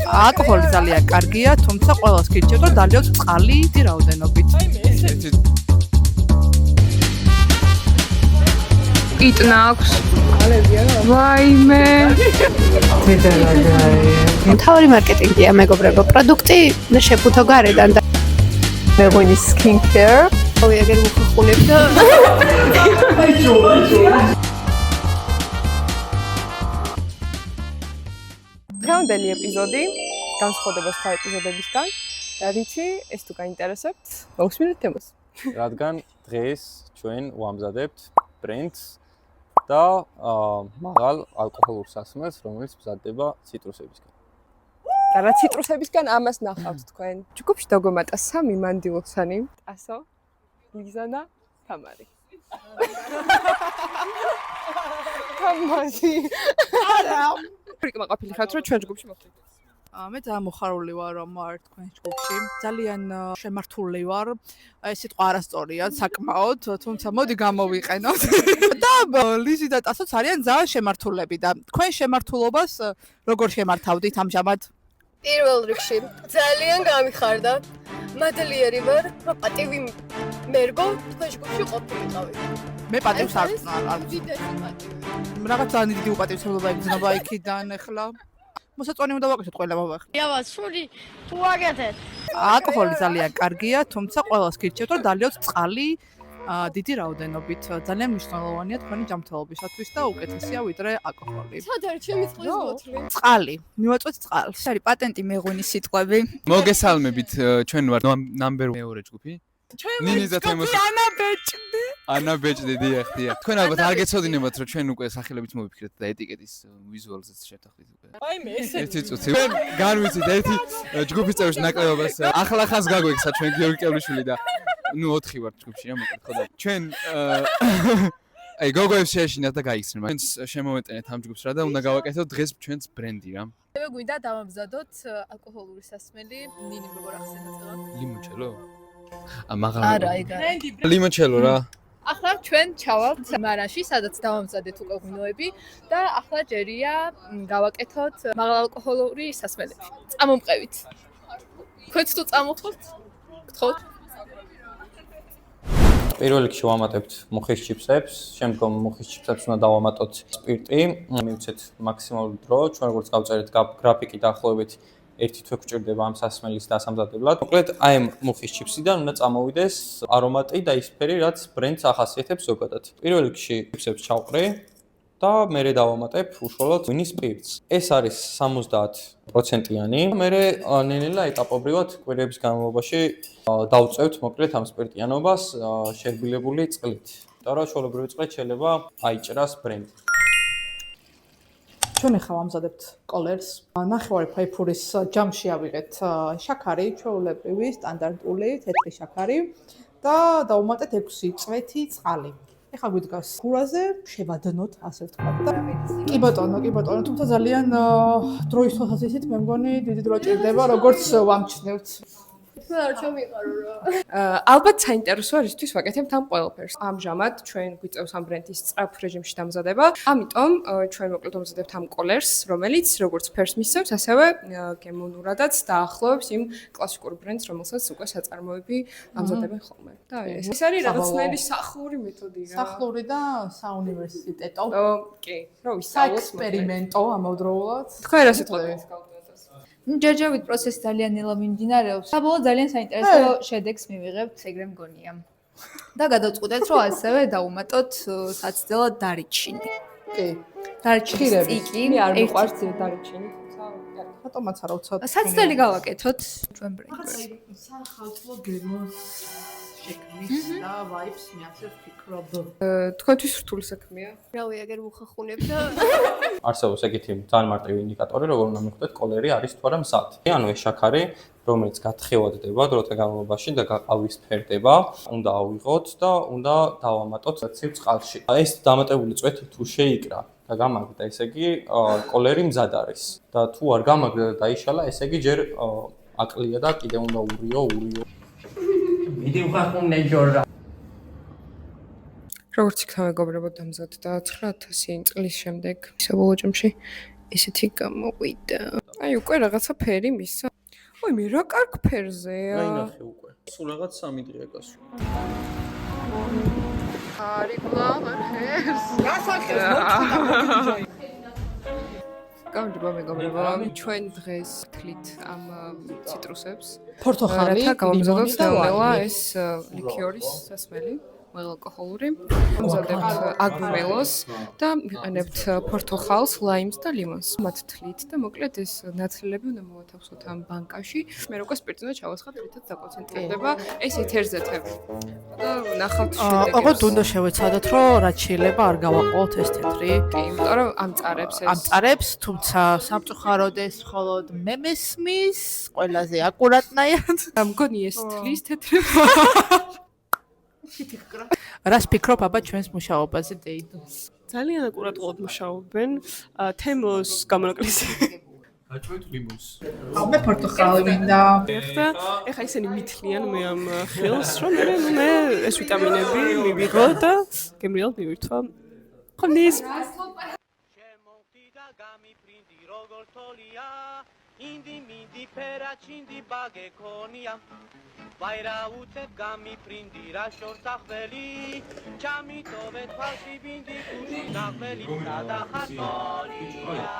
ალკოჰოლი ძალიან კარგია, თუმცა ყველას გირჩევთ, რომ დალიოთ წყალი დიდი რაოდენობით. იტნა აქვს. ვაიმე. მთავარი მარკეტინგია, მეგობრებო. პროდუქტი შეფუთო გარედან და მეღვინის skin care. ეგერ უხახუნებ და დღევანდელი ეპიზოდი განსხვავდება სხვა ეპიზოდებისგან, რითი ეს თუ გაინტერესებთ, მოვსმინეთ თემას. რადგან დღეს ჩვენ ვამზადებთ ბრენდს და მაღალ ალკოჰოლურ სასმელს, რომელიც მზადდება ციტრუსებისგან. და რა ციტრუსებისგან ამას ნახავთ თქვენ. ჯგუფში დაგვემატა 3 მანდილოსანი, ტასო, ლიზანა, თამარი. თამარი. არა. რიკმა ყოფილი ხართ რომ ჩვენ ჯგუფში მოვხდით. მე ძალიან მოხარული ვარ რომ ვარ თქვენ ჯგუფში. ძალიან შემართული ვარ. ეს სიტყვა არასწორია საკმაოდ, თუმცა მოდი გამოვიყენოთ. და ლიზი და ტასოც არიან ძალიან შემართულები და თქვენ შემართულობას როგორ შემართავდით ამჟამად? პირველ რიგში ძალიან გამიხარდა. მადლიერი ვარ, პატივი მერგო თქვენ ჯგუფში ყოფილიყავი. მე პატივს არ უდიდესი პატივი. რაღაც ძალიან დიდი უპატივცემლობა იგრძნობა იქიდან ახლა. მოსაწონი უნდა ვაკეთოთ ყველა მოვახ. იავა, სული თუ აგეთეთ. ალკოჰოლი ძალიან კარგია, თუმცა ყველას გირჩევთ, რომ დალიოთ წყალი დიდი რაოდენობით. ძალიან მნიშვნელოვანია თქვენი ჯანმრთელობისათვის და უკეთესია ვიდრე ალკოჰოლი. სად არის ჩემი წყლის ბოთლი? წყალი, მივაწვეთ წყალს. არის პატენტი მეღვინის სიტყვები. მოგესალმებით, ჩვენ ვართ ნამბერ მეორე ჯგუფი. ნინი და თემოს ანა ბეჭდი დიახ. თქვენ ალბათ არ გეცოდინებათ რომ ჩვენ უკვე სახელებით მოვიფიქრეთ და ეტიკეტის ვიზუალზეც შევთანხმდით უკვე. ვაიმე, ერთი წუთი. ჩვენ განვიცით ერთი ჯგუფის წევრს ნაკლებობას. ახლა გაგვექცა ჩვენ გიორგი კევლიშვილი და 4 ვართ ჯგუფში რა მოკლედ ხო და ჩვენ აი გოგოებს შეეშინათ და გაიქცნენ. ჩვენს შემოვეტენეთ ამ ჯგუფს რა და უნდა გავაკეთოთ დღეს ჩვენს ბრენდი რა. მე გვინდა დავამზადოთ ალკოჰოლური სასმელი, ნინი როგორ ახსენებდა? ლიმონჩელო? მაღლა. არა, ეგ არა. ლიმონჩელო რა. ახლა ჩვენ ჩავალთ მარანში, სადაც დავამზადეთ უკვე ღვინოები და ახლა ჯერია გავაკეთოთ მაღალალკოჰოლური სასმელები. წამომყევით. თქვენც თუ წამოხოთ? გთხოვთ. პირველ რიგში ვამატებთ მუხის ჩიპსებს, შემდგომ მუხის ჩიპსებს უნდა დავამატოთ სპირტი, მივცეთ მაქსიმალური დრო, ჩვენ როგორც გავწერეთ გრაფიკი დაახლოებით 1 თვე გვჭირდება ამ სასმელის დასამზადებლად. მოკლედ, აი ამ მუხის ჩიპსიდან უნდა წამოვიდეს არომატი და ის ფერი, რაც ბრენდს ახასიათებს ზოგადად. პირველ რიგში ჩიპსებს ჩავყრი და მერე დავამატებ უშუალოდ ღვინის სპირტს. ეს არის 70%-იანი. მერე ნელ-ნელა ეტაპობრივად კვირების განმავლობაში დავწევთ მოკლედ ამ სპირტიანობას შერბილებული წყლით. და რა ჩვეულებრივი წყლით შეიძლება აიჭრას ბრენდი. ჩვენ ახლა ვამზადებთ კოლერს. ნახევარი ფაიფურის ჯამში ავიღეთ შაქარი, ჩვეულებრივი, სტანდარტული, თეთრი შაქარი და დავუმატეთ 6 წვეთი წყალი. ეხლა გვიდგას ხურაზე, შევადნოთ, ასე ვთქვათ და კი ბატონო, თუმცა ძალიან დროის თვალსაზრისით მე მგონი დიდი დრო ჭირდება, როგორც ვამჩნევთ. ალბათ საინტერესოა რისთვის ვაკეთებთ ამ ყველაფერს. ამჟამად ჩვენ გვიწევს ამ ბრენდის სწრაფ რეჟიმში დამზადება. ამიტომ ჩვენ მოკლედ ვამზადებთ ამ კოლერს, რომელიც როგორც ფერს მისცემს, ასევე გემოვნურადაც დაახლოებს იმ კლასიკურ ბრენდს, რომელსაც უკვე საწარმოები ამზადებენ ხოლმე. და ეს არის რაღაცნაირი სახური მეთოდი რა. სახური და საუნივერსიტეტო. კი, რა ვისწავლოთ. საექსპერიმენტო ამავდროულად. თქვენ რა სიტყვებით გავუწევთ? ჯერჯერობით პროცესი ძალიან ნელა მიმდინარეობს. საბოლოოდ ძალიან საინტერესო შედეგს მივიღებთ, ეგრე მგონია. და გადავწყვეტეთ, რომ ასევე დავუმატოთ საცდელად დარიჩინი. კი. დარიჩინის წიკი, მე არ მიყვარს დარიჩინი, თუმცა ბატონმაც არა უცად. საცდელი გავაკეთოთ ჩვენ ბრენდს. სახალხო გემოს შექმნის და ვაიბს მე ასე ვფიქრობ. თქვენთვის რთული საქმეა. რავი, ეგერ უხახუნებ და არსებობს ეგეთი ძალიან მარტივი ინდიკატორი, როგორ უნდა მივხვდეთ კოლერი არის თუ არა მზად. ანუ ეს შაქარი, რომელიც გათხევადდება დროთა განმავლობაში და გაყავისფერდება, უნდა ავიღოთ და უნდა დავამატოთ ცივ წყალში. ეს დამატებული წვეთი თუ შეიკრა და გამაგდა, ესე იგი კოლერი მზად არის. და თუ არ გამაგდა და დაიშალა, ესე იგი ჯერ აკლია და კიდე უნდა ურიო. მიდი უხახუნე ჯორა. როგორც იქნა მეგობრებო დამზადდა 9000 წლის შემდეგ საბოლოო ჯამში ესეთი გამოვიდა. აი უკვე რაღაცა ფერი მისცა. ой, მე რა კარგ ფერზეა. აი ნახე უკვე. სულ რაღაც 3 დღეა გასული. არი გლავა ფერს. გასახელს მოხდა. გამარჯობა მეგობრებო, ჩვენ დღეს ვთვლით ამ ციტრუსებს. პორტოხალი, რათა გამომზადოთ ლიმონი და ნელა ლაიმი. ეს ლიქიორის სასმელი. მელალკოჰოლური. ვამზადებთ აგრუმელოს და ვიყენებთ პორტოხალს, ლაიმს და ლიმონს. მათ თვლით და მოკლედ ეს ნათლილები უნდა მოვათავსოთ ამ ბანკაში. მე უკვე სპირტი უნდა ჩავასხათ, რითაც დაკონცენტრირდება ეს ეთერზეთები. და ნახავთ შედეგებს. ოღონდ უნდა შევეცადოთ, რომ რაც შეიძლება არ გავაყოლოთ ეს თეთრი. კი, იმიტომ რომ ამწარებს ეს. ამწარებს, თუმცა სამწუხაროდ ეს მხოლოდ მე მესმის, ყველაზე აკურატნაირად. მგონი ეს თლის თეთრება. რას ფიქრობ აბა ჩვენს მუშაობაზე დეიდოს? ძალიან აკურატულად მუშაობენ თემოს გამონაკლისი. გაჭვეთ ლიმონს. მე პორტოხალი მინდა. და ეხა ისინი მithლიან მე ამ ხილს, რომ მე ეს ვიტამინები მივიღო და გემრიელად მივირთვა. ხონის ინდი მინდი ფერაჩინდი ბაგე ქონია ვაირა უცებ გამიფრინდი რა შორს ახველი ჩამიტოვე თვალში ბინდი კუში ნახველი სადახარკოლია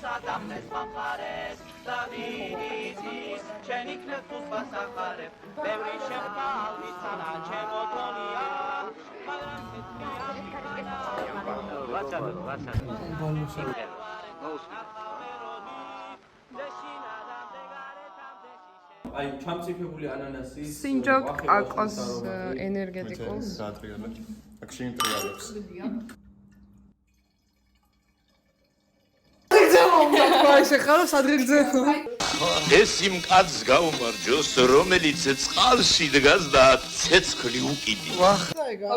სადახეს მახარეს დავიდის შენ იქნებ თუს ახარებ ბევრი შეყავი სანა ჩემო თოლია მაგრამ ცეცხლია აი ჩამწიფებული ანანასის სინჯობ კაკოს ენერგეტიკულს გაატრიალებ. აქ შეინტრიალებს. ეს იმ კაცს გაუმარჯოს, რომელიც წყალში დგას და ცეცხლი უკიდი.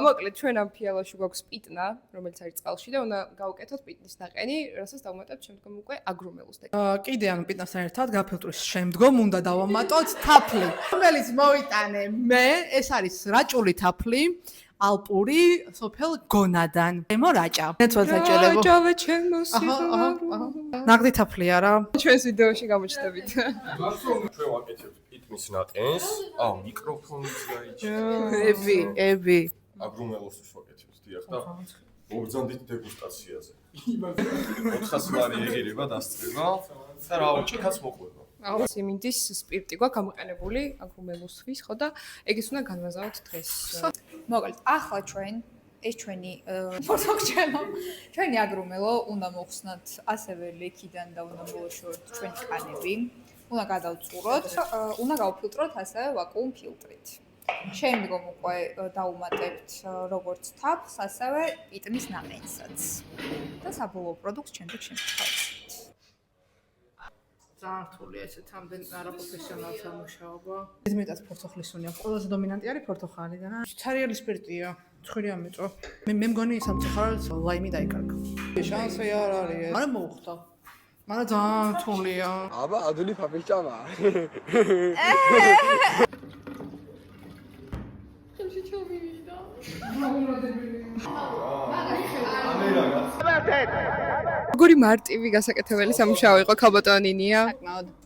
მოკლედ ჩვენ ამ ფიალაში გვაქვს პიტნა, რომელიც არის წყალში და უნდა გავუკეთოთ პიტნის ნაყენი, რასაც დავუმატებთ შემდგომ უკვე აგრუმელოს და კიდე ანუ პიტნასთან ერთად გაფილტრის შემდგომ უნდა დავამატოთ თაფლი, რომელიც მოვიტანე მე, ეს არის რაჭული თაფლი. ალპური სოფელ გონადან. ემო რაჭა. მეცვალ საჭიროებო. რაჭავე ჩემო სიხარულო. ნაღდი თაფლი არა. ჩვენს ვიდეოში გამოჩნდებით. ჩვენ ვაკეთებთ პიტნის ნაყენს. აუ, მიკროფონიც გაიჭირა. ები. აგრუმელოსთვის ვაკეთებთ, დიახ და მოგზანდით დეგუსტაციაზე. 400 ლარი ეგირება დასწრება და რა ჭიქაც მოყვება. აუ, სიმინდის სპირტი გვაქვს გამოყენებული აგრუმელოსთვის, ხო და ეგეც უნდა განვაზავოთ დღეს. მოკლედ, ახლა ჩვენ ეს ჩვენი ფოტოქჩენო, ჩვენი აგრუმელო უნდა მოხსნათ ასევე ლექიდან და უნდა მოვაშოროთ ჩვენი კანები. უნდა გადავწუროთ, უნდა გავფილტროთ ასევე ვაკუუმ ფილტრით. შემდგომ უკვე დავუმატებთ როგორც თაფლს, ასევე პიტნის ნაყენსაც. და საბოლოო პროდუქტს შემდეგ შევთავაზებთ. ძალიან რთულია ესეთ ამდენ არაპროფესიონალთა მუშაობა. მეტად პორტოხალის უნია. ყველაზე დომინანტი არის პორტოხალი და ცარიელი სპირტია. ცხვირია მეწვა. მე მგონი სამწუხაროდ ლაიმი დაიკარგა. შანსი არ არის. არა მოუხდა. მაგრამ ძალიან რთულია. აბა ადული ფაფიშჭამა. ხელში ჩავივიდა. როგორი მარტივი გასაკეთებელი სამუშაო იყო ქალბატონინია.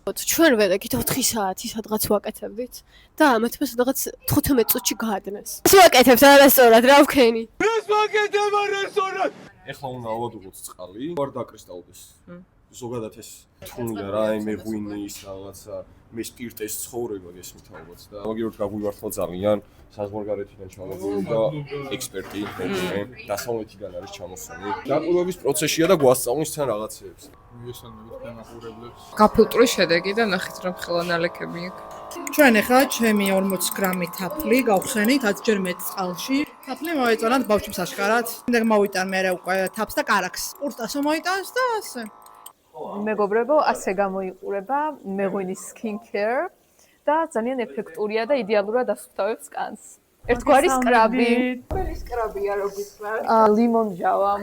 ჩვენ ვერეკით 4 საათი სადღაც ვაკეთებდით და ამათმა სადღაც 15 წუთში გაადნეს. ეს ვაკეთებთ არასწორად, რა ვქენი? ეს ვაკეთებ არასწორად. ეხლა უნდა ავადუღოთ წყალი, ვარ დაკრისტალდეს. ზოგადად ეს თუნია რა, მე ღვინის რაღაცა, მე სპირტის ცხოვრება გესმით ალბათ და მაგეროთ გაგვივართლა ძალიან საზღვარგარეთიდან ჩავაგული და ექსპერტი მე დასავლეთიდან არის ჩამოსული. დაკვირვების პროცესია და გვასწავლის თან რაღაცეებს. მიგესალმებით თქვენ მაყურებლებს. გაფილტრის შედეგი და ნახეთ რომ ხელა ნალექები აქვს. ჩვენ ახლა ჩემი 40 გრამი თაფლი გავხსენით 10 ჯერ მეტ წყალში. თაფლი მოეწონათ ბავშვებს აშკარად. შემდეგ მოვიტან მე უკვე თაფს და კარაქს. ყურტასო მოიტანს და ასე. მეგობრებო, ასე გამოიყურება მეღვინის skin care და ძალიან ეფექტურია და იდეალურად ასუფთავებს კანს. ერთგვარი სკრაბი. ყველი სკრაბია რო გისმენთ. ლიმონჯავა.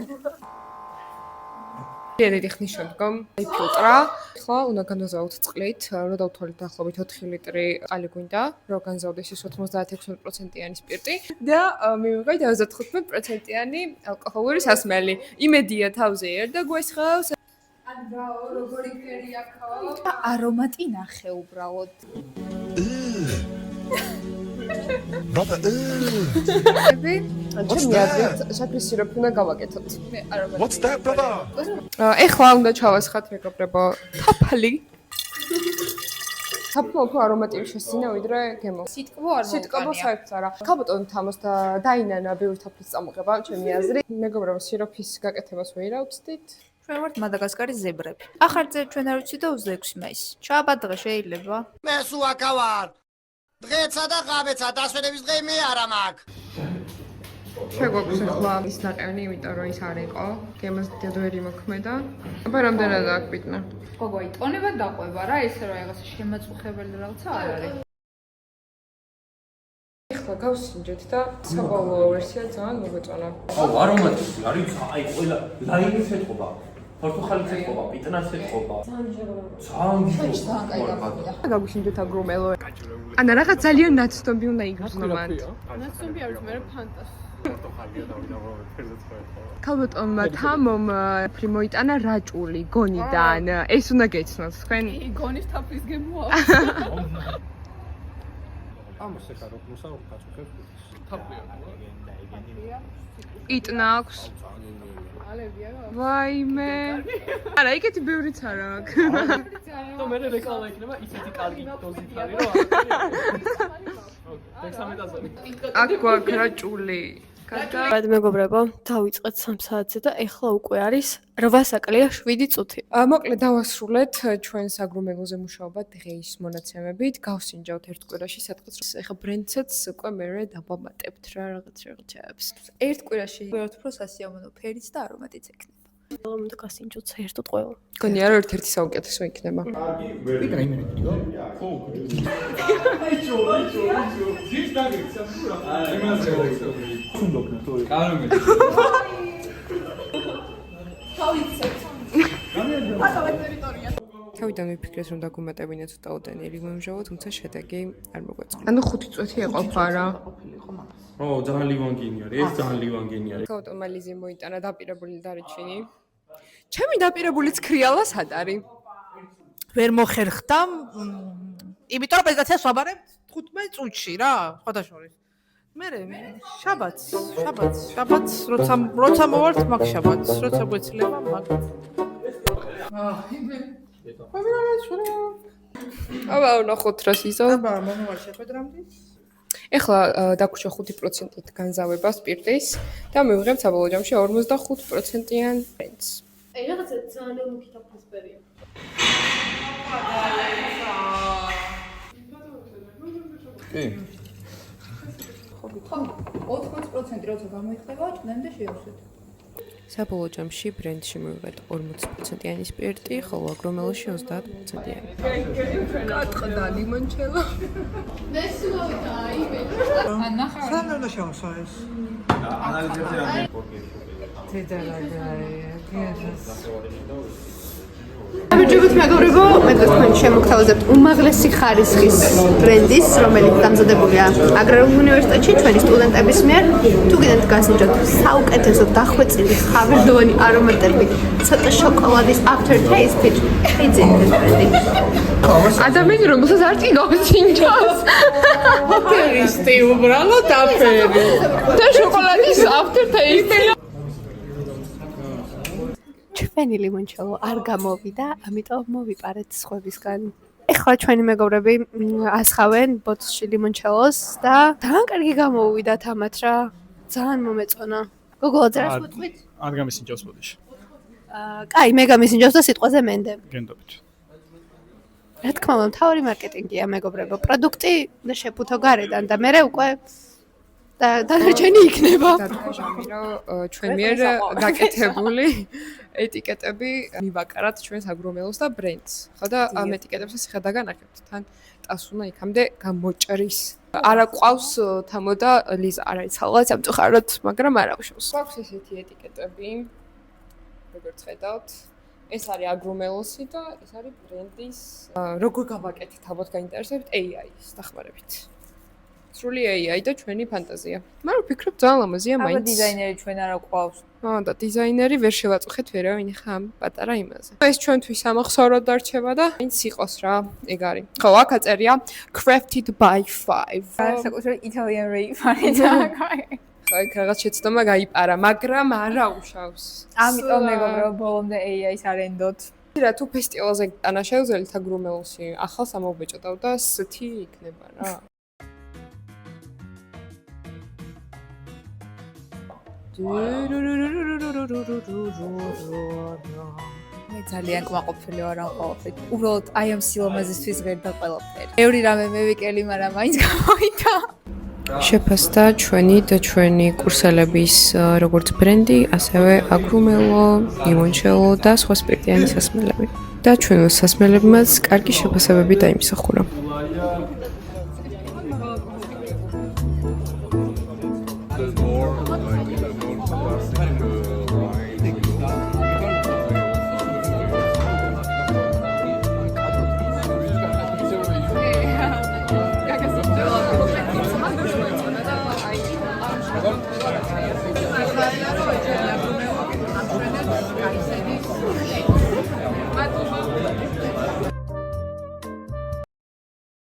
ერთი ხნის შემდგომ ფილტრა. ახლა უნდა განვაზავოთ წყლით, რომ დავთვალოთ დაახლოებით 4 ლიტრი წყალი გვინდა, რომ განზავდეს ის 96%-იანი სპირტი და მივიღეთ 75%-იანი ალკოჰოლური სასმელი. იმედია თავზე ერთა გვესხავს. ანრაო, როგორი ფერი აქაო? არომატი ნახე უბრალოდ. ბაბა ჩემი აზრით, შაქრის სიროპი უნდა გავაკეთოთ. მე არომატი. What's that, brother? ეხლა უნდა ჩავასხათ მეგობრებო, თაფალი. თაფლი უფრო არომატივი შესინა ვიდრე გემო. სიტყვო არ სიტყვო მოუკანია. საერთოდ არა. ქალბატონი თამოს და დაინანა ბევრი თაფლის წამოღება, ჩემი აზრით. მეგობრებო, სიროფის გაკეთებას ვეირაუცდით. ჩვენ ვართ მადაგასკარის ზებრები. ახალ წელს ჩვენ არ ვიცი და 26 მაისს. შაბათ დღე შეიძლება? მე სუაკა ვარ. დღეცა და ღამეცა დასვენების დღე მე არა მაქვს. შეგვაქვს ახლა ის ნაყევი, იმიტომ რომ ის არ იყო. გემოს დედვერი მოქმედა. აბა რამდენად აკვიტნა? გოგო, იტონება დაყვება რა, ესე რომ რაღაცა შემაწუხებელი რაღაცა არ არის. ეხლა გავსინჯეთ და საბოლოო ვერსია ძალიან მოგვეწონა. არომატი არის აი ყველა ლაინის ეთყობა. პორტუხალის ეთყობა, პიტნას ეთყობა. ძალიან კაი გამოვიდა. გაგვიშინჯეთ აგრომელო. ანა რაღაც ძალიან ნაცნობი უნდა იგრძნო მან. ნაცნობი არის მე ფანტასტიკი. ქალბატონმა თამომ პრიმოიტანა რაჭული გონიდან. ეს უნდა გეცნოთ თქვენ. გონის თაფლის გემოა. ამას ეხა რო მოსაუბრ კაცოხებს თაფლია. პიტნა აქვს. ალებია. ვაიმე. არა, იქეთი ბევრიც არა აქვს. და მე რეკლამა იქნება ისეთი კარგი დოზით არის რომ აქ გვაქვს რაჭული. გადავიდეთ მეგობრებო, დავიწყეთ 3 საათზე და ეხლა უკვე არის 8 საკლია 7 წუთი. მოკლედ დავასრულეთ ჩვენ საგრომელოზე მუშაობა დღეის მონაცემებით. გავსინჯავთ ერთ კვირაში სადღაც ეხლა ბრენდსაც უკვე მერე დავამატებთ რა რაღაცებს. ერთ კვირაში ვერთ უფრო სასიამოვნო ფერიც და არომატიც ექნება. უნდა გასინჯოთ საერთოდ ყველა. გონია რომ ერთ-ერთი საუკეთესო იქნება. თავიდან ვიფიქრეთ რომ დაგვიმატებინა ცოტაოდენი ლიმონჟავა, თუმცა შედეგი არ მოგვეწონა. ანუ 5 წუთი ეყოფა რა. ო, ძალიან ლივანგინი არის, ეს ძალიან ლივანგინი არის. ავტომალიზე მოიტანა დაპირებული დარჩენი. ჩემი დაპირებულიც ქრიალა სად არის? ვერ მოხერხდა, იმიტომ რომ პრეზენტაციას ვაბარებთ 15 წუთში რა, ხოდაშორის. მე შაბათს, როცა მოვართ მაგ შაბათს, როცა გვეცლება მაგ. აბა, ნახოთ რა სიზო. აბა, მომავალ შეხვედრამდე. ეხლა დაგვრჩა 5%-ით განზავება სპირტის და მივიღებ საბოლოო ჯამში 45%-იან ბრენდს. აი რაღაცა ძალიან მუქი თაფლისფერია. კი. 80% როცა გამოიხდება, ჭნემდე შევსვით. საბოლოო ჯამში ბრენდში მივიღეთ 40%-იანი სპირტი, ხოლო აგრომელოში 30%-იანი. კატყდა ლიმონჩელო. მე სულავით აიმე. ნახე. სამ უნდა შევასვა ეს. ანალიზებზე რამდენი კორკია. ამჯერად მეგობრებო, მე თქვენ შემოგთავაზებთ უმაღლესი ხარისხის ბრენდის, რომელიც დამზადებულია აგრარულ უნივერსიტეტში ჩვენი სტუდენტების მიერ. თუ გინდათ გასინჯოთ საუკეთესო დახვეწილი ხავერდოვანი არომატები, ცოტა შოკოლადის after taste-ით, იძინეთ ბრენდი. ადამიანი რომელსაც არ წინავსინჯავს. აფერისტი უბრალოდ აფერი. და შოკოლადის after taste. ჩვენი ლიმონჩელო არ გამოვიდა, ამიტომ მოვიპარეთ სხვებისგან. ეხლა ჩვენი მეგობრები ასხავენ ბოთლში ლიმონჩელოს და ძალიან კარგი გამოვიდა თამათ რა. ძალიან მომეწონა. გოგო, წერას მოტყვით? არ გამისინჯავს ბოდიში. კაი, მე გამისინჯავს და სიტყვაზე მენდე. გენდობით. რა თქმა უნდა, მთავარი მარკეტინგია მეგობრებო. პროდუქტი და შეფუთო გარედან და მე უკვე და დანარჩენი იქნება. გადაგაჟამი რომ ჩვენ მიერ გაკეთებული ეტიკეტები მივაკარათ ჩვენს აგრომელოს და ბრენდს. ხო და ამ ეტიკეტებსაც ხა დაგანახებთ. თან ტასუნა იქამდე გამოჭრის. არა ყავს თამო და ლიზა არ არის ცალღაც ამწუხაროთ, მაგრამ არ აღშოს. გვაქვს ესეთი ეტიკეტები. როგორც ხედავთ, ეს არის აგრომელოსი და ეს არის ბრენდის. როგორ გავაკეთეთ, ალბათ გაინტერესებთ AI-ის დახმარებით. სრული AI და ჩვენი ფანტაზია. მაგრამ ვფიქრობ ძალიან ლამაზია აბა მაინც. დიზაინერი ჩვენ არა ყავს. და დიზაინერი ვერ შევაწუხეთ ვერავინ ხა ამ პატარა იმაზე. ეს ჩვენთვის ამახსოვროდ დარჩება და მაინც იყოს რა, ეგ არის. ხო, აქ აწერია crafted by 5. საკუთრად Italian Ray-ფანი და ხო, იქ რაღაც შეცდომა გაიპარა, მაგრამ არა უშავს. ამიტომ მეგობრებო, ბოლომდე AI-ს არ ენდოთ. რა თუ ფესტივალზე ტანა შეუძლებელთ აგრუმელში ახალს ამოვბეჭდავ და სთი იქნება რა. მე ძალიან კმაყოფილი ვარ ამ ყველაფრით. უბრალოდ აი ამ სილამაზისთვის ღერდა ყველაფერი. ბევრი რამე მევიკელი, მაგრამ მაინც გამოვიდა. შეფასდა ჩვენი კურსელების როგორც ბრენდი, ასევე აგრუმელო, ლიმონჩელო და სხვა სპირტიანი სასმელები. და ჩვენ სასმელებმაც კარგი შეფასებები დაიმსახურა. What?